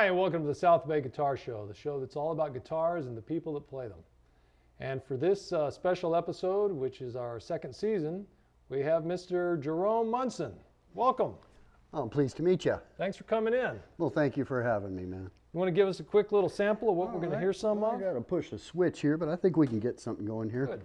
Hi, and welcome to the South Bay Guitar Show, the show that's all about guitars and the people that play them. And for this special episode, which is our second season, we have Mr. Jerome Monson. Welcome. Oh, I'm pleased to meet you. Thanks for coming in. Well, thank you for having me, man. You want to give us a quick little sample of what we're going to hear some of? I got to push a switch here, but I think we can get something going here. Good.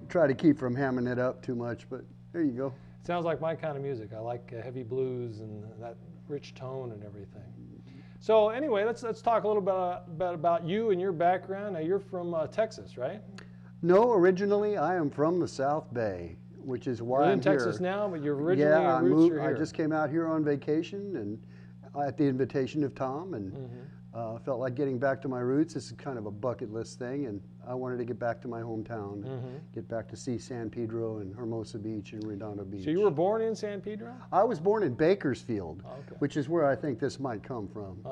Try to keep from hamming it up too much, but there you go. Sounds like my kind of music. I like heavy blues and that rich tone and everything. So anyway, let's talk a little bit about you and your background. Now you're from Texas, right? No, originally I am from the South Bay, which is why You're I'm in Texas here. now, but you're originally your roots are here. I just came out here on vacation and at the invitation of Tom, and felt like getting back to my roots. This is kind of a bucket list thing, and I wanted to get back to my hometown, get back to see San Pedro and Hermosa Beach and Redondo Beach. So you were born in San Pedro? I was born in Bakersfield, which is where I think this might come from.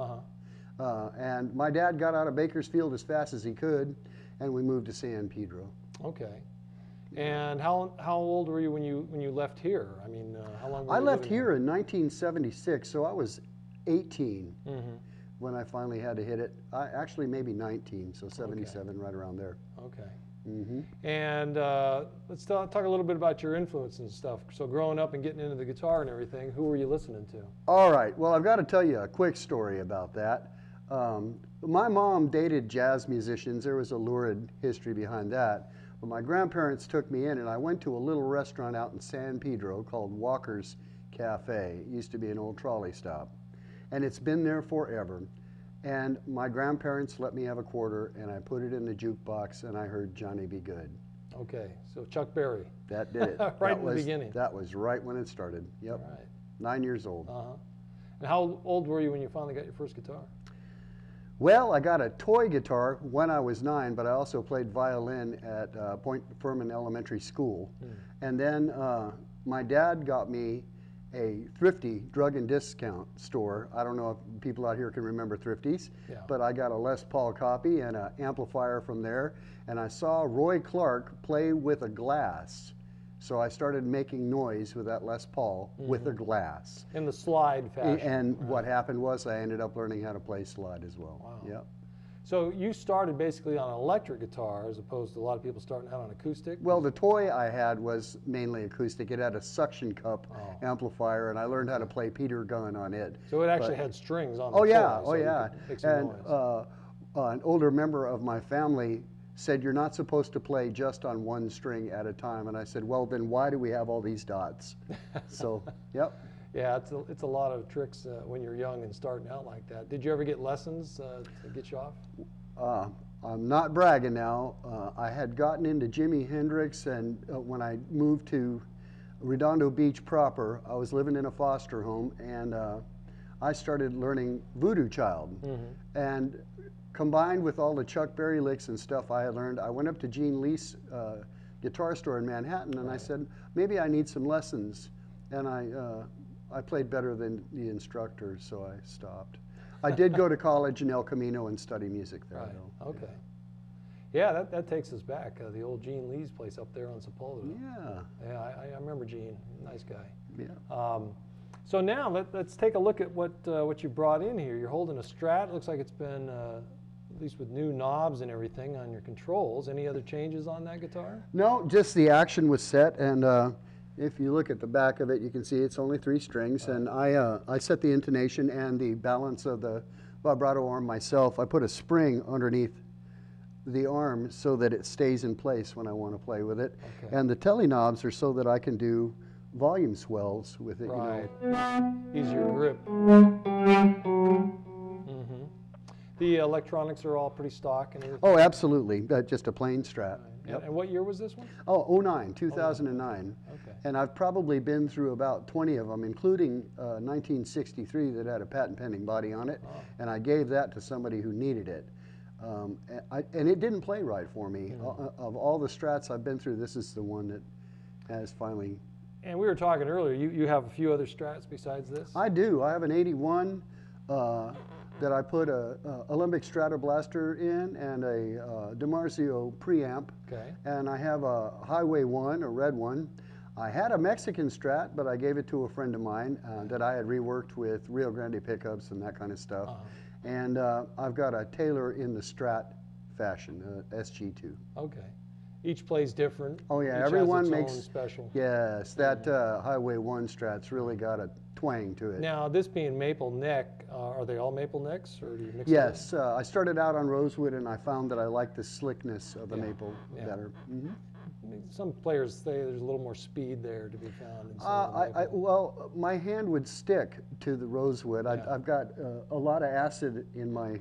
And my dad got out of Bakersfield as fast as he could, and we moved to San Pedro. Okay. And how old were you when you left here? I mean, how long were you I left living here in 1976, so I was 18 when I finally had to hit it. Actually, maybe 19, so 77, right around there. Okay. And let's talk a little bit about your influence and stuff. So growing up and getting into the guitar and everything, who were you listening to? All right. Well, I've got to tell you a quick story about that. My mom dated jazz musicians. There was a lurid history behind that. But my grandparents took me in, and I went to a little restaurant out in San Pedro called Walker's Cafe. It used to be an old trolley stop. And it's been there forever. And my grandparents let me have a quarter, and I put it in the jukebox, and I heard Johnny Be Good. Okay, so Chuck Berry. That did it. Right in the beginning. That was right when it started. Yep. All right. 9 years old. And how old were you when you finally got your first guitar? Well, I got a toy guitar when I was 9, but I also played violin at Point Furman Elementary School. And then my dad got me a Thrifty drug and discount store. I don't know if people out here can remember Thrifties, but I got a Les Paul copy and an amplifier from there, and I saw Roy Clark play with a glass. So I started making noise with that Les Paul with a glass. In the slide fashion. And what happened was I ended up learning how to play slide as well. Wow. Yep. So you started basically on an electric guitar as opposed to a lot of people starting out on acoustic? Well, the toy I had was mainly acoustic. It had a suction cup amplifier, and I learned how to play Peter Gunn on it. So it actually had strings on the toy. Oh yeah. And an older member of my family said, "You're not supposed to play just on one string at a time." And I said, "Well, then why do we have all these dots?" So, yep. Yeah, it's a lot of tricks when you're young and starting out like that. Did you ever get lessons to get you off? I'm not bragging now. I had gotten into Jimi Hendrix, and when I moved to Redondo Beach proper, I was living in a foster home, and I started learning Voodoo Child. And combined with all the Chuck Berry licks and stuff I had learned, I went up to Gene Lee's guitar store in Manhattan, and I said, maybe I need some lessons. And I played better than the instructor, so I stopped. I did go to college in El Camino and study music there, though. Okay. Yeah, that takes us back. The old Gene Lee's place up there on Sepulveda. Yeah. Yeah, I remember Gene. Nice guy. Yeah. So now let's take a look at what you brought in here. You're holding a Strat. It looks like it's been, at least with new knobs and everything on your controls. Any other changes on that guitar? No, just the action was set, and if you look at the back of it, you can see it's only 3 strings, and I set the intonation and the balance of the vibrato arm myself. I put a spring underneath the arm so that it stays in place when I want to play with it. Okay. And the telly knobs are so that I can do volume swells with it. Right. You know. Easier grip. The electronics are all pretty stock and everything? Oh, absolutely. Just a plain Strat. Yep. And what year was this one? Oh, 2009. Okay. And I've probably been through about 20 of them, including 1963 that had a patent pending body on it. Oh. And I gave that to somebody who needed it. And it didn't play right for me. Of all the Strats I've been through, this is the one that has finally. And we were talking earlier, you have a few other Strats besides this? I do. I have an 81 that I put a Olympic Stratoblaster in and a DiMarzio preamp. Okay. And I have a Highway 1, a red one. I had a Mexican Strat, but I gave it to a friend of mine that I had reworked with Rio Grande pickups and that kind of stuff. And I've got a Taylor in the Strat fashion, SG2. Okay. Each plays different. Oh yeah, Each everyone has its makes own special. Yes, that Highway 1 Strat's really got a twang to it. Now, this being maple neck, are they all maple necks, or do you mix Yes, I started out on rosewood, and I found that I liked the slickness of the maple Yeah. better. Some players say there's a little more speed there to be found in some of the maple. Well, my hand would stick to the rosewood. Yeah. I've got a lot of acid in my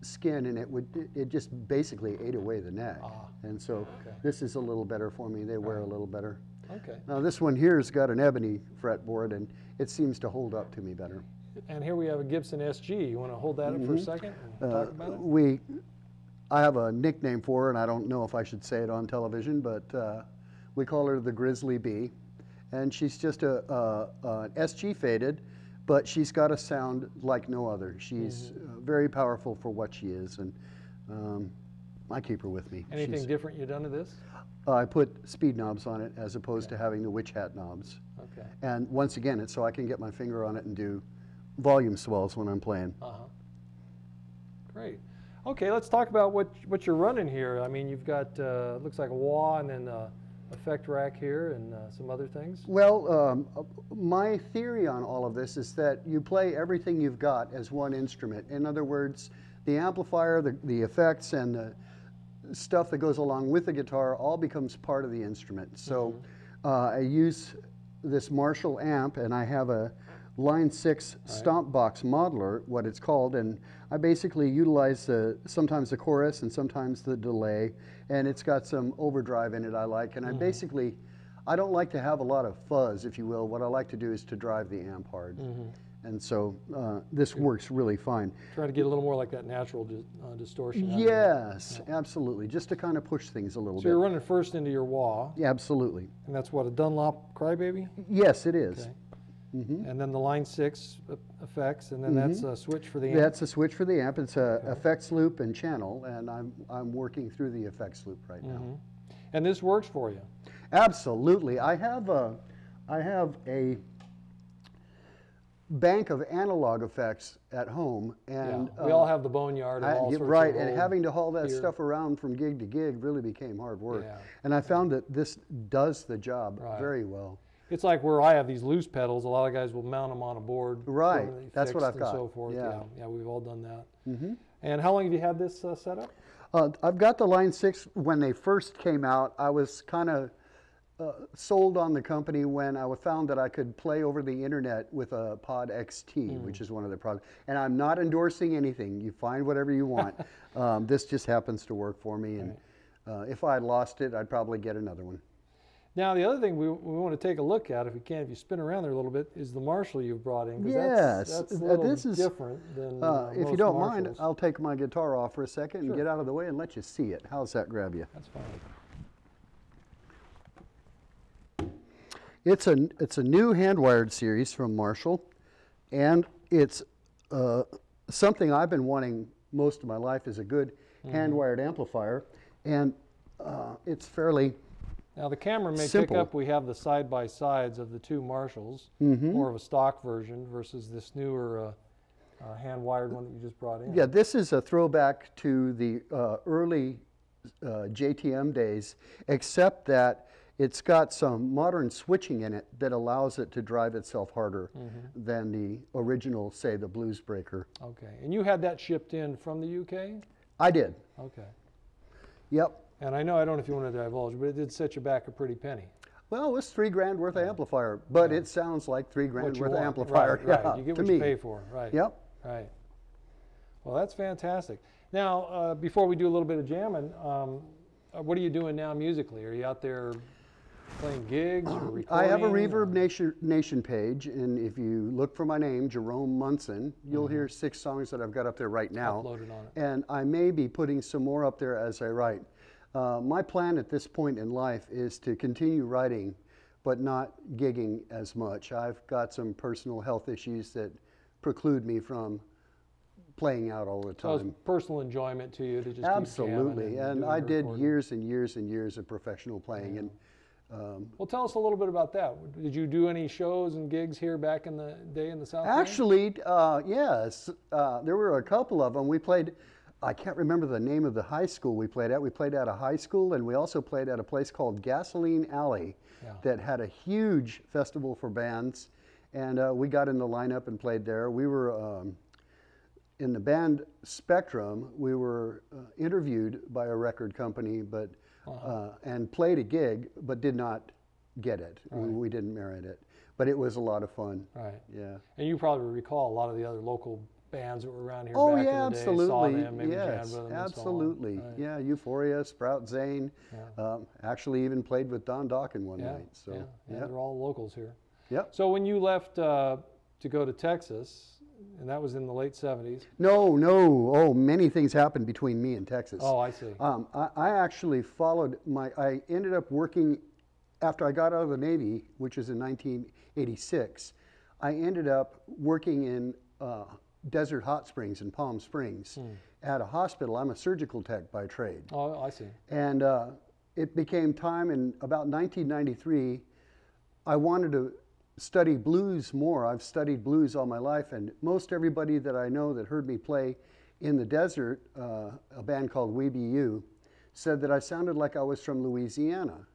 skin, and it just basically ate away the neck. And so this is a little better for me. They wear a little better. Okay. Now this one here's got an ebony fretboard, and it seems to hold up to me better. And here we have a Gibson SG. You want to hold that up for a second and talk about it? I have a nickname for her, and I don't know if I should say it on television, but we call her the Grizzly Bee. And she's just an SG faded, but she's got a sound like no other. She's very powerful for what she is, and I keep her with me. Anything different you've done to this? I put speed knobs on it as opposed to having the witch hat knobs. Okay. And once again, it's so I can get my finger on it and do volume swells when I'm playing. Great. Okay, let's talk about what you're running here. I mean, you've got looks like a wah and then effect rack here and some other things. Well, my theory on all of this is that you play everything you've got as one instrument. In other words, the amplifier, the effects, and the stuff that goes along with the guitar all becomes part of the instrument. So I use this Marshall amp, and I have a Line 6 stomp box modeler, what it's called, and I basically utilize sometimes the chorus and sometimes the delay, and it's got some overdrive in it I like, and I don't like to have a lot of fuzz, if you will. What I like to do is to drive the amp hard. And so this works really fine. Try to get a little more like that natural distortion. Yes, absolutely, just to kind of push things a little bit. So you're running first into your wah. Yeah, absolutely. And that's what, a Dunlop Crybaby? Yes, it is. Okay. And then the Line 6 effects, and then that's a switch for the amp? That's a switch for the amp. It's a effects loop and channel, and I'm working through the effects loop right now. And this works for you? Absolutely. I have a bank of analog effects at home, and we all have the boneyard of all sorts right, of and having to haul that stuff around from gig to gig really became hard work. Yeah. And I found that this does the job very well. It's like where I have these loose pedals. A lot of guys will mount them on a board. Right, that's what I've and got. So forth. Yeah. Yeah, we've all done that. And how long have you had this set up? I've got the Line 6. When they first came out, I was kind of sold on the company when I found that I could play over the internet with a Pod XT, which is one of their products. And I'm not endorsing anything. You find whatever you want. This just happens to work for me. And if I had lost it, I'd probably get another one. Now, the other thing we want to take a look at, if you can, if you spin around there a little bit, is the Marshall you've brought in. Yes, that's a little this is different than if you most don't Marshalls. mind, I'll take my guitar off for a second and get out of the way and let you see it. How's that grab you? That's fine. It's a new hand-wired series from Marshall, and it's something I've been wanting most of my life is a good hand-wired amplifier, and it's fairly Now the camera may simple. pick up we have the side-by-sides of the two Marshalls, more of a stock version versus this newer hand-wired one that you just brought in. Yeah, this is a throwback to the early JTM days, except that it's got some modern switching in it that allows it to drive itself harder than the original, say, the Blues Breaker. Okay, and you had that shipped in from the UK? I did. Okay. Yep. And I know, I don't know if you want to divulge, but it did set you back a pretty penny. Well, it was $3,000 worth of amplifier, but it sounds like $3,000 worth of amplifier. Right, yeah, right. You get to what me. you pay for, right? Yep. Right. Well, that's fantastic. Now, before we do a little bit of jamming, what are you doing now musically? Are you out there playing gigs or recording? I have a Reverb Nation page, and if you look for my name, Jerome Monson, you'll hear 6 songs that I've got up there right now. Uploaded on it. And I may be putting some more up there as I write. My plan at this point in life is to continue writing, but not gigging as much. I've got some personal health issues that preclude me from playing out all the So time. it's personal enjoyment to you to just Absolutely, keep jamming and doing I the did recording. years and years and years of professional playing. And Well, tell us a little bit about that. Did you do any shows and gigs here back in the day in the South? actually, yes, there were a couple of them. We played, I can't remember the name of the high school we played at. We played at a high school, and we also played at a place called Gasoline Alley that had a huge festival for bands. And we got in the lineup and played there. We were in the band Spectrum. We were interviewed by a record company, but and played a gig, but did not get it. We didn't merit it, but it was a lot of fun. Right. Yeah. And you probably recall a lot of the other local bands that were around here Oh back yeah, in the day. absolutely. Saw them, maybe jammed Yes, with them absolutely. And so on. Right. Yeah, Euphoria, Sprout Zane. Actually, even played with Don Dokken one Yeah, night. So yeah, they're all locals here. Yep. So when you left to go to Texas, and that was in the late 70s. No, no. Oh, many things happened between me and Texas. Oh, I see. I actually followed I ended up working after I got out of the Navy, which was in 1986. I ended up working in Desert Hot Springs in Palm Springs at a hospital. I'm a surgical tech by trade. Oh, I see. And it became time in about 1993, I wanted to study blues more. I've studied blues all my life, and most everybody that I know that heard me play in the desert, a band called We Be You, said that I sounded like I was from Louisiana.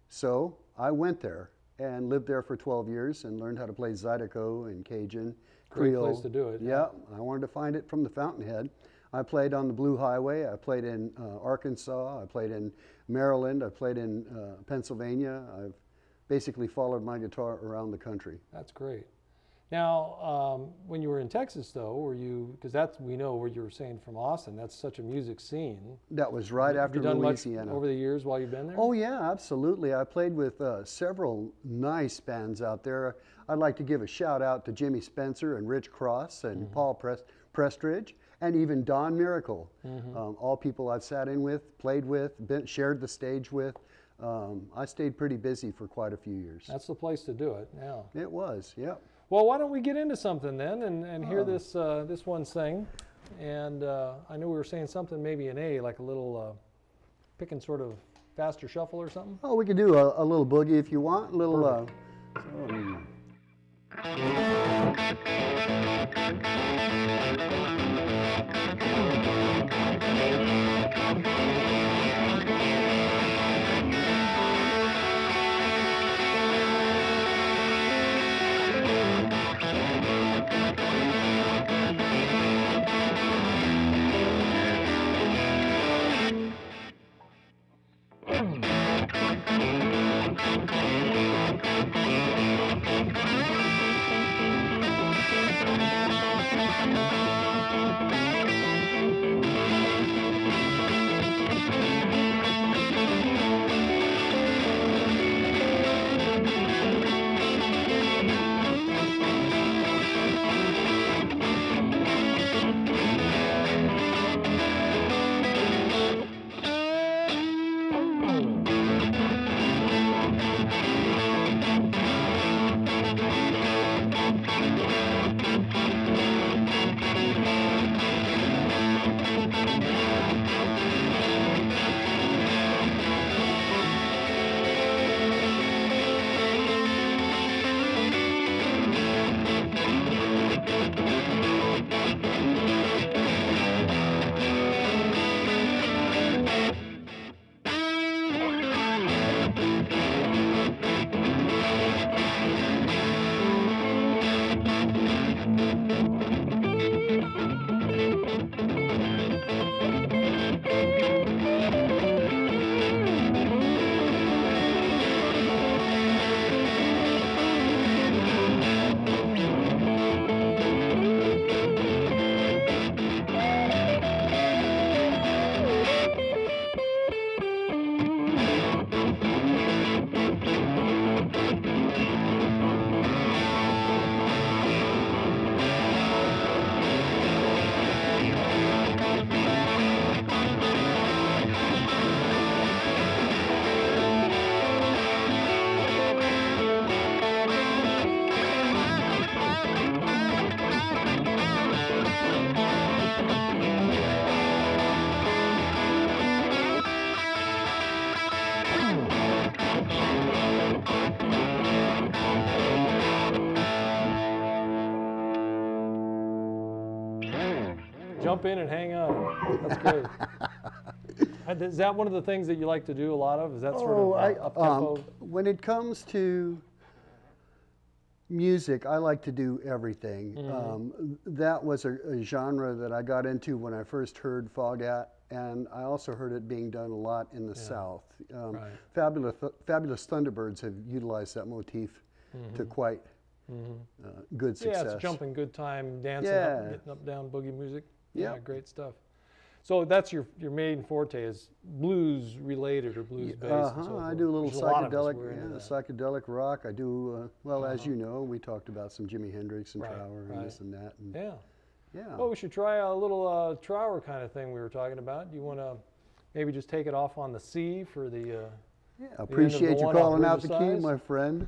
So I went there and lived there for 12 years and learned how to play Zydeco and Cajun, Great Creole. place to do it. Yeah, I wanted to find it from the fountainhead. I played on the Blue Highway. I played in Arkansas. I played in Maryland. I played in Pennsylvania. I've basically followed my guitar around the country. That's great. Now, when you were in Texas, though, were you, because that's, we know where you were saying from Austin, that's such a music scene. That was right after Have you done Louisiana. much over the years while you've been there? Oh yeah, absolutely. I played with several nice bands out there. I'd like to give a shout out to Jimmy Spencer and Rich Cross and Paul Prestridge and even Don Miracle. All people I've sat in with, played with, shared the stage with. I stayed pretty busy for quite a few years. That's the place to do it, yeah. It was, yep. Well, why don't we get into something then and hear this this one sing. And I know we were saying something maybe in A, like a little picking sort of faster shuffle or something. Oh, we could do a little boogie if you want. A little. jump in and hang on. That's great. Is that one of the things that you like to do a lot of? Is that sort of up-tempo? When it comes to music, I like to do everything. That was a genre that I got into when I first heard Foghat, and I also heard it being done a lot in the South. Fabulous Thunderbirds have utilized that motif to quite good success. Yeah, it's jumping, good time, dancing, up, getting up, down, boogie music. Yeah, great stuff. So that's your main forte is blues related or blues based. And so forth. I do a little psychedelic, psychedelic rock. I do well, as you know, we talked about some Jimi Hendrix and Trower and this and that. And yeah. Well, we should try a little Trower kind of thing we were talking about. Do you want to maybe just take it off on the C for the? Yeah, appreciate you calling out the key, my friend.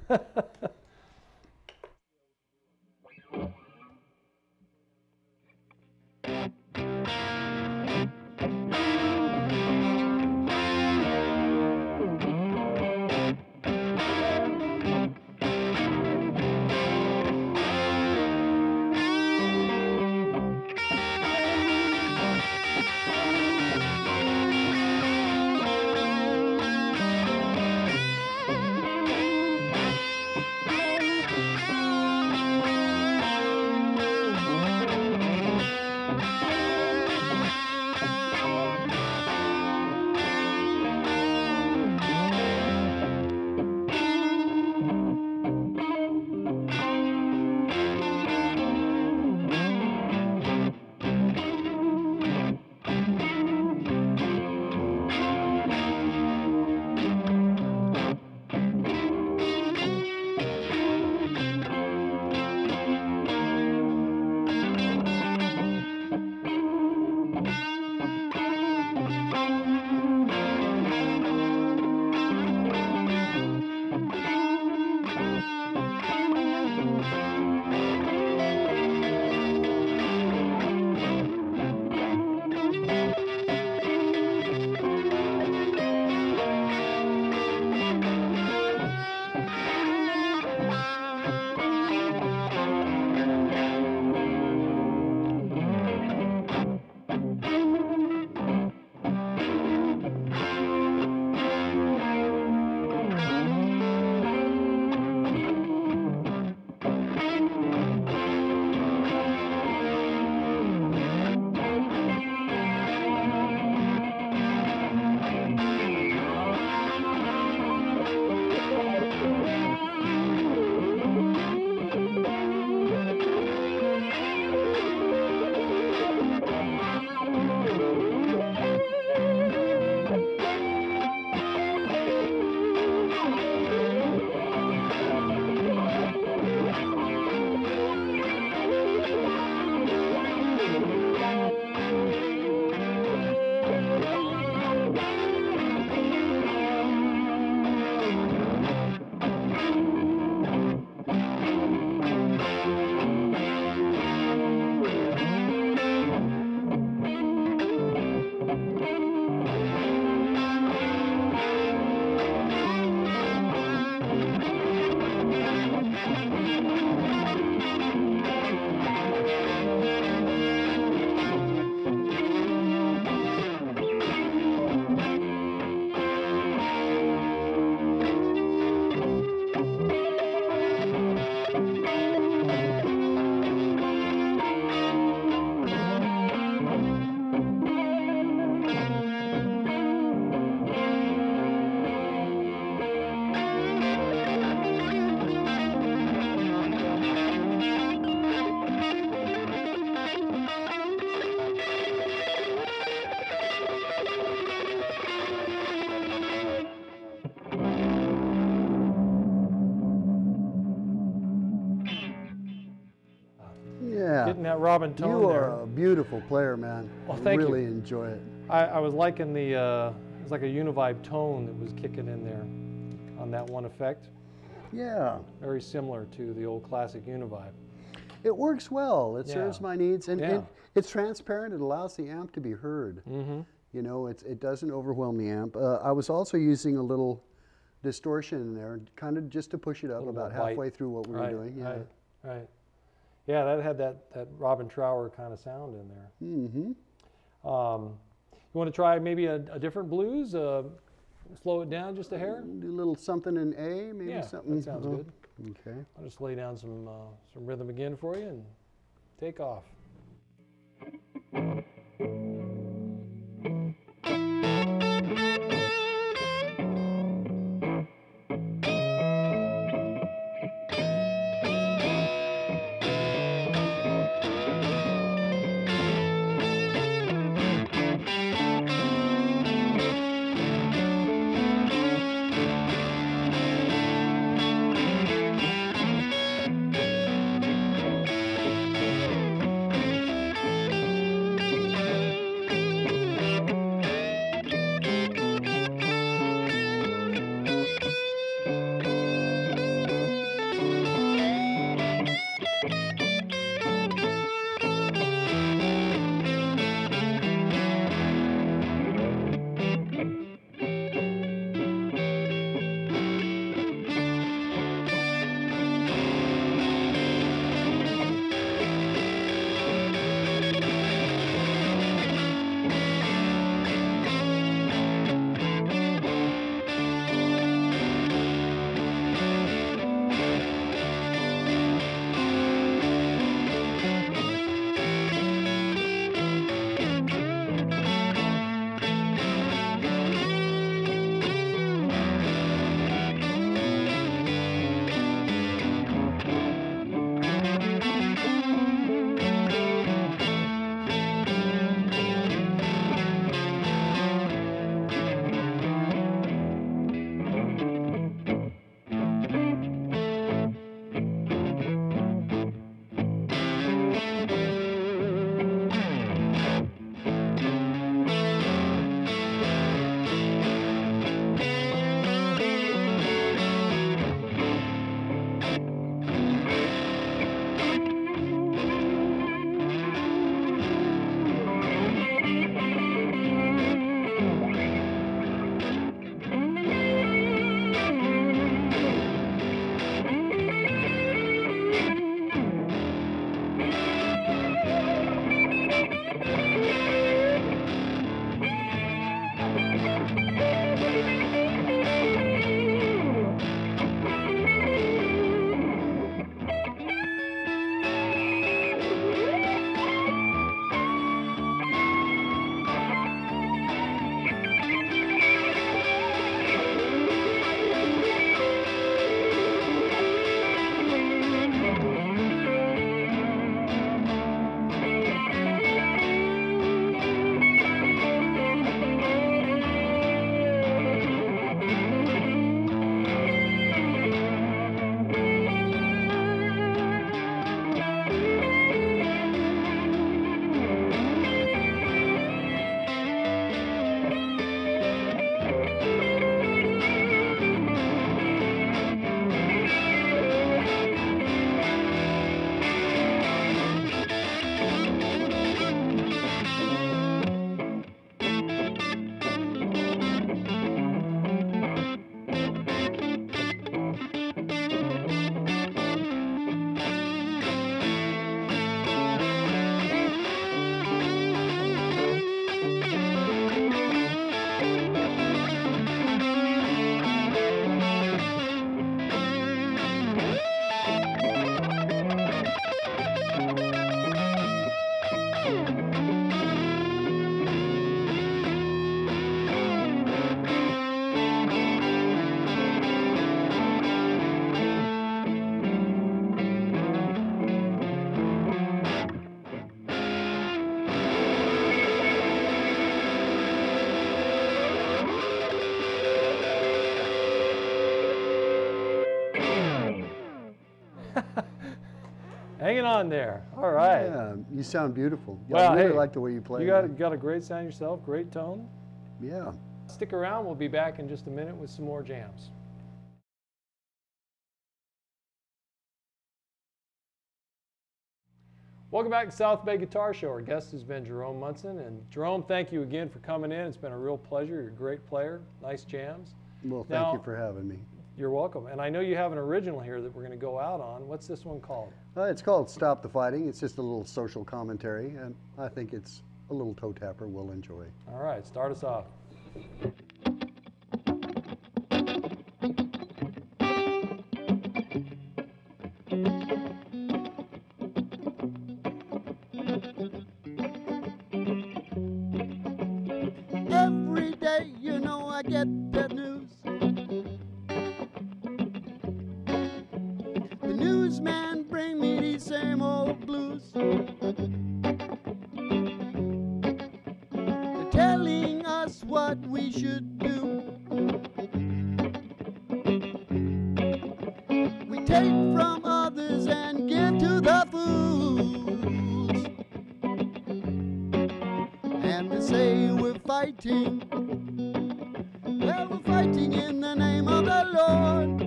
Getting that Robin tone you there. are a beautiful player, man. Well, thank you. Really enjoy it. I was liking the, it was like a univibe tone that was kicking in there on that one effect. Yeah. Very similar to the old classic univibe. It works well. It serves my needs, and it's transparent. It allows the amp to be heard. You know, it doesn't overwhelm the amp. I was also using a little distortion in there, kind of just to push it up about halfway through what we were doing. Yeah. Right. Yeah, that had that Robin Trower kind of sound in there. Mm-hmm. You want to try maybe a different blues? Slow it down just a hair? Do a little something in A, maybe Yeah, something. that sounds good. Okay. I'll just lay down some rhythm again for you and take off. Hanging on there. All right. Yeah, you sound beautiful. Well, I really hey, like the way you play. You got a great sound yourself, great tone. Yeah. Stick around. We'll be back in just a minute with some more jams. Welcome back to South Bay Guitar Show. Our guest has been Jerome Monson. And Jerome, thank you again for coming in. It's been a real pleasure. You're a great player. Nice jams. Well, thank you for having me. You're welcome. And I know you have an original here that we're going to go out on. What's this one called? It's called Stop the Fighting. It's just a little social commentary, and I think it's a little toe tapper we'll enjoy. All right, start us off. Every day, you know, I get the news. The newsman bring me these same old blues. They're telling us what we should do. We take from others and give to the fools. And they say we're fighting. Well, we're fighting in the name of the Lord.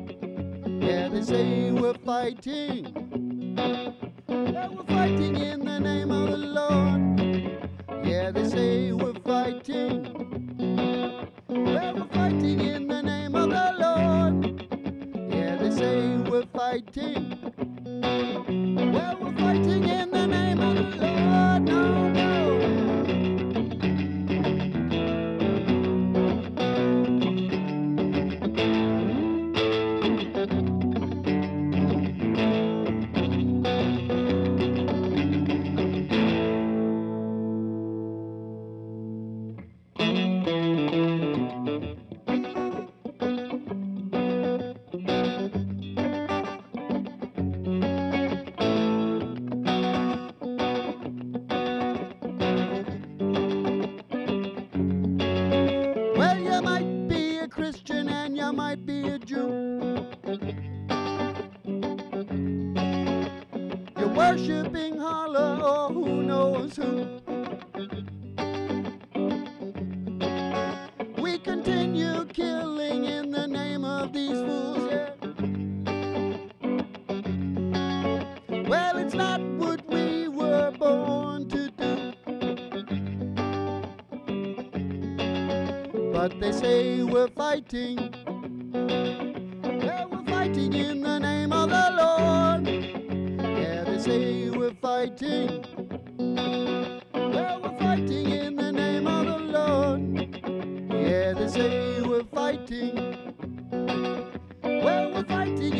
Yeah, they say we're fighting. Well, we're fighting in the name of the Lord. Yeah, they say we're fighting. Well, we're fighting in the name of the Lord. Yeah, they say we're fighting. Well, we're fighting in the name of the Lord. No, no. Well, you might be a Christian and you might be a Jew. You're worshiping Allah or who knows who. We continue killing in the name of these fools, yeah. Well, it's not what we were born to do. But they say we're fighting. Well, we're fighting in the name of the Lord. Yeah, they say we're fighting. Well, we're fighting in the name of the Lord. Yeah, they say we're fighting. Well, we're fighting